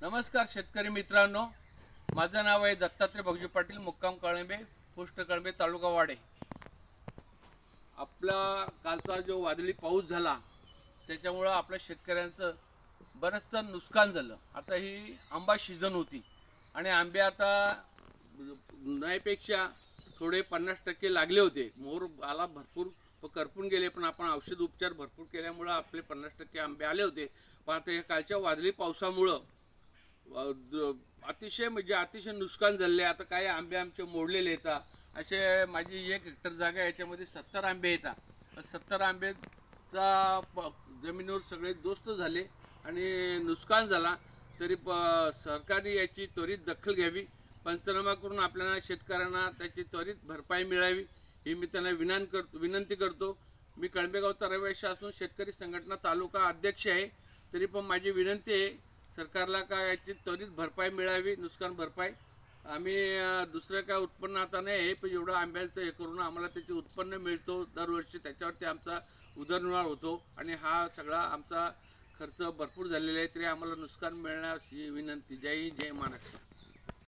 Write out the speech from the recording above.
नमस्कार शेतकरी मित्रांनो, माझं नाव आहे दत्तात्रय भगजी पाटील, मुक्काम कळंबे, पोस्ट कळंबे, तालुका वाडे। आपला कालचा जो वादळी पाऊस झाला त्याच्यामुळं आपल्या शेतकऱ्यांचं बरंचसं नुकसान झालं। आता ही आंबा सीझन होती आणि आंबे आता नाहीपेक्षा थोडे 50% लागले होते। मोर आला भरपूर करपून गेले, पण आपण औषध उपचार भरपूर केल्यामुळं आपले 50% आंबे आले होते। पण आता या कालच्या वादळी पावसामुळं अतिशय नुकसान झाले। आता काही आंबे आमचे मोडलेले येतात। असे माझी 1 हेक्टर जागा, याच्यामध्ये 70 आंबे येतात। 70 आंबेचा जमिनीवर सगळे दोस्त झाले आणि नुकसान झाला। तरी सरकारने याची त्वरित दखल घ्यावी, पंचनामा करून आपल्याला शेतकऱ्यांना त्याची त्वरित भरपाई मिळावी, ही मी त्यांना विनंती करतो। मी कळंबेगावचा रहिवासी असून शेतकरी संघटना तालुका अध्यक्ष आहे। तरी पण माझी विनंती आहे सरकारला का याची त्वरित भरपाई मिळावी, नुकसान भरपाई। आम्ही दुसरं काय उत्पन्न आता नाही आहे, पण एवढं आंब्याचं हे करून आम्हाला त्याचे उत्पन्न मिळतो दरवर्षी, त्याच्यावरती आमचा उदरनिर्वाह होतो आणि हा सगळा आमचा खर्च भरपूर झालेला आहे। तरी आम्हाला नुकसान मिळण्यास ही विनंती। जय हिंद, जय महाराष्ट्र।